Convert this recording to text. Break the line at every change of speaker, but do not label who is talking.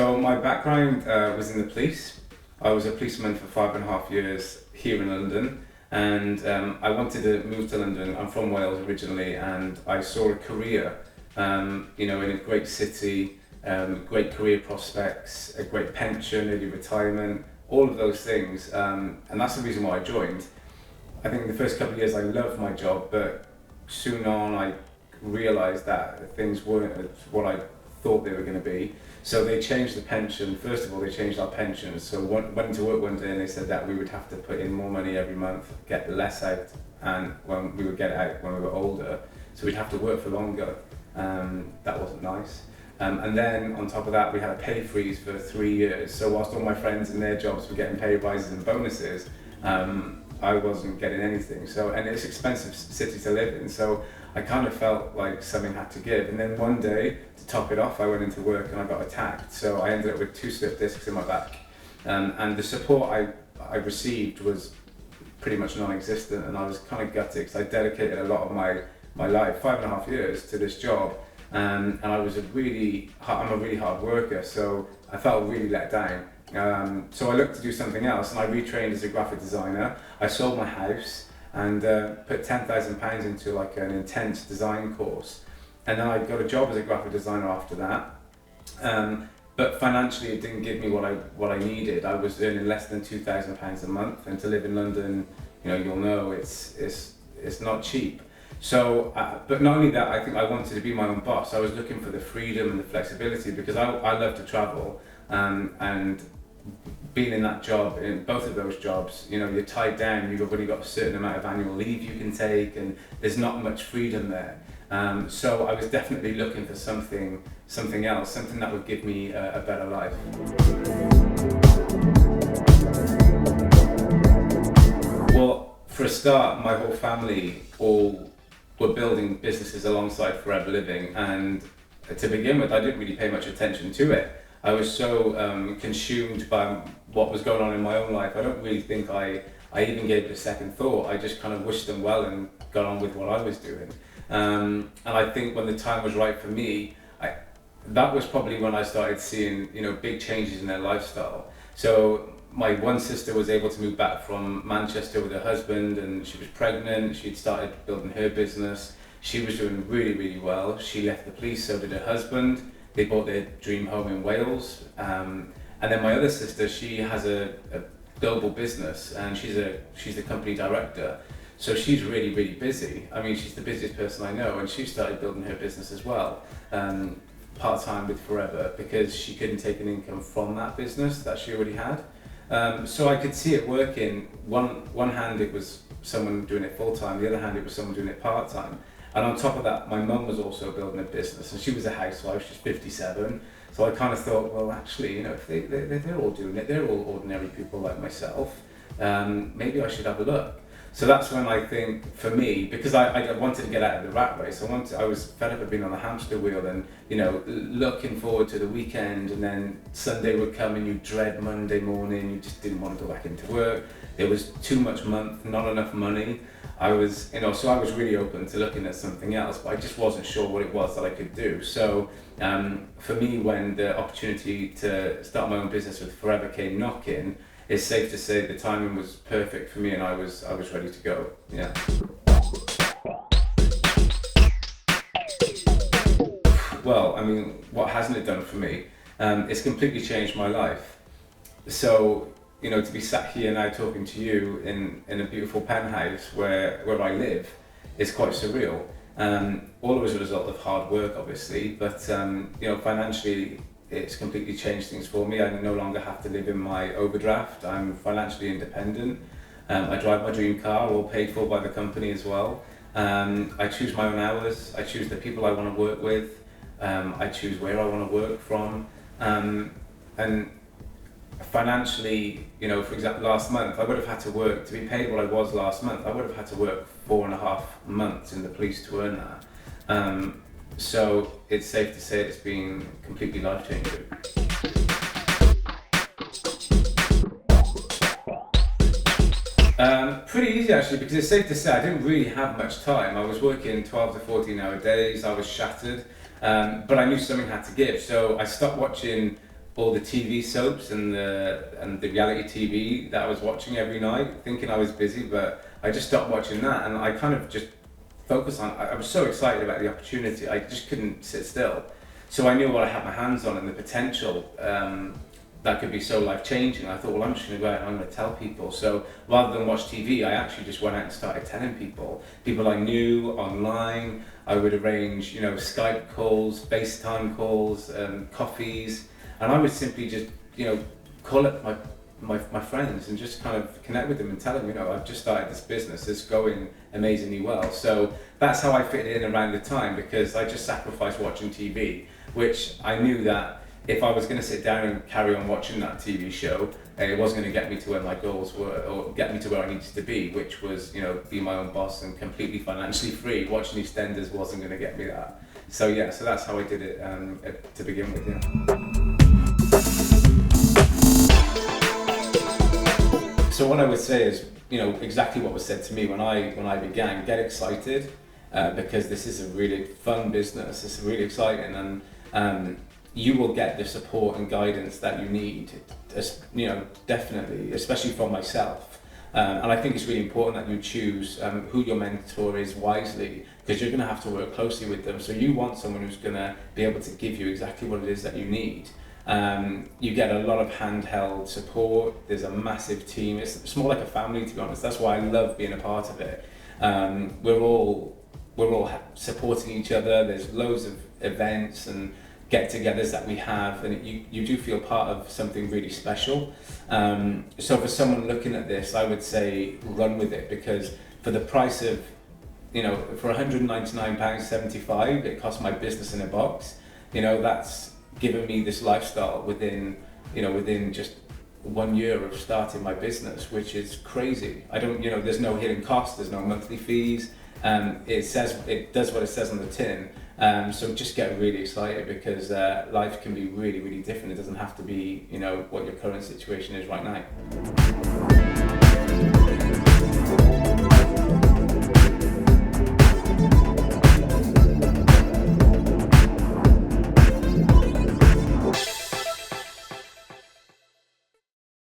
So my background was in the police. I was a policeman for 5.5 years here in London, and I wanted to move to London. I'm from Wales originally, and I saw a career, in a great city, great career prospects, a great pension, early retirement, all of those things, and that's the reason why I joined. I think the first couple of years I loved my job, but soon on I realised that things weren't what I thought they were going to be. So they changed the pension. First of all, they changed our pensions. So went into work one day and they said that we would have to put in more money every month, get less out, and when we would get out when we were older. So we'd have to work for longer. That wasn't nice. And then on top of that, we had a pay freeze for 3 years. So whilst all my friends in their jobs were getting pay rises and bonuses, I wasn't getting anything. So, and it's an expensive city to live in. So I kind of felt like something had to give. And then one day, to top it off, I went into work and I got attacked. So I ended up with 2 slip discs in my back. And the support I received was pretty much non-existent, and I was kind of gutted because I dedicated a lot of my life, 5.5 years, to this job. And I was I'm a really hard worker, so I felt really let down. So I looked to do something else, and I retrained as a graphic designer. I sold my house and put £10,000 into like an intense design course, and then I got a job as a graphic designer after that. But financially, it didn't give me what I needed. I was earning less than £2,000 a month, and to live in London, you'll know it's not cheap. So, but not only that, I think I wanted to be my own boss. I was looking for the freedom and the flexibility because I love to travel, and being in that job, in both of those jobs, you're tied down. You've already got a certain amount of annual leave you can take, and there's not much freedom there. So I was definitely looking for something else, something that would give me a better life. Well, for a start, my whole family all were building businesses alongside Forever Living, and to begin with, I didn't really pay much attention to it. I was so consumed by what was going on in my own life. I don't really think I even gave it a second thought. I just kind of wished them well and got on with what I was doing. And I think when the time was right for me, that was probably when I started seeing big changes in their lifestyle. So my one sister was able to move back from Manchester with her husband, and she was pregnant. She'd started building her business. She was doing really, really well. She left the police, so did her husband. They bought their dream home in Wales. And then my other sister, she has a global business, and she's the company director. So she's really, really busy. I mean, she's the busiest person I know, and she started building her business as well, part-time with Forever, because she couldn't take an income from that business that she already had. So I could see it working. One hand it was someone doing it full-time, the other hand it was someone doing it part-time. And on top of that, my mum was also building a business, and she was a housewife. She's 57. So I kind of thought, well, actually, if they're all doing it, they're all ordinary people like myself. Maybe I should have a look. So that's when I think, for me, because I wanted to get out of the rat race. I was fed up of being on the hamster wheel and looking forward to the weekend, and then Sunday would come and you dread Monday morning. You just didn't want to go back into work. There was too much month, not enough money. So I was really open to looking at something else, but I just wasn't sure what it was that I could do. So for me, when the opportunity to start my own business with Forever came knocking, it's safe to say the timing was perfect for me, and I was ready to go. Yeah. Well, I mean, what hasn't it done for me? It's completely changed my life. So, to be sat here now talking to you in a beautiful penthouse where I live is quite surreal. All as a result of hard work, obviously, but financially, it's completely changed things for me. I no longer have to live in my overdraft. I'm financially independent. I drive my dream car, all paid for by the company as well. I choose my own hours. I choose the people I want to work with. I choose where I want to work from. And financially, for example, last month, I would have had to work, to be paid what I was last month, I would have had to work 4.5 months in the police to earn that. So it's safe to say it's been completely life-changing. Pretty easy actually, because it's safe to say I didn't really have much time. I was working 12 to 14 hour days, I was shattered, but I knew something had to give. So I stopped watching all the TV soaps and the reality TV that I was watching every night, thinking I was busy, but I just stopped watching that, and I kind of just focused on. I was so excited about the opportunity, I just couldn't sit still. So I knew what I had my hands on and the potential that could be so life changing. I thought, well, I'm just going to go out and I'm going to tell people. So rather than watch TV, I actually just went out and started telling people I knew online. I would arrange, Skype calls, FaceTime calls, coffees, and I would simply just, call up my friends and just kind of connect with them and tell them, I've just started this business, it's going amazingly well. So that's how I fit in around the time, because I just sacrificed watching TV, which I knew that if I was going to sit down and carry on watching that TV show, it wasn't going to get me to where my goals were, or get me to where I needed to be, which was, be my own boss and completely financially free. Watching EastEnders wasn't going to get me that. So yeah, so that's how I did it to begin with. Yeah. So what I would say is, exactly what was said to me when I began. Get excited, because this is a really fun business. It's really exciting, and you will get the support and guidance that you need, definitely, especially from myself. And I think it's really important that you choose who your mentor is wisely, because you're going to have to work closely with them. So you want someone who's going to be able to give you exactly what it is that you need. You get a lot of handheld support. There's a massive team. It's more like a family, to be honest. That's why I love being a part of it. We're all supporting each other. There's loads of events and get-togethers that we have, and you do feel part of something really special. So for someone looking at this, I would say run with it, because for the price of, for £199.75, it cost my business in a box. That's given me this lifestyle within just 1 year of starting my business, which is crazy. I don't, there's no hidden costs, there's no monthly fees. It does what it says on the tin. So just get really excited, because life can be really, really different. It doesn't have to be, what your current situation is right now.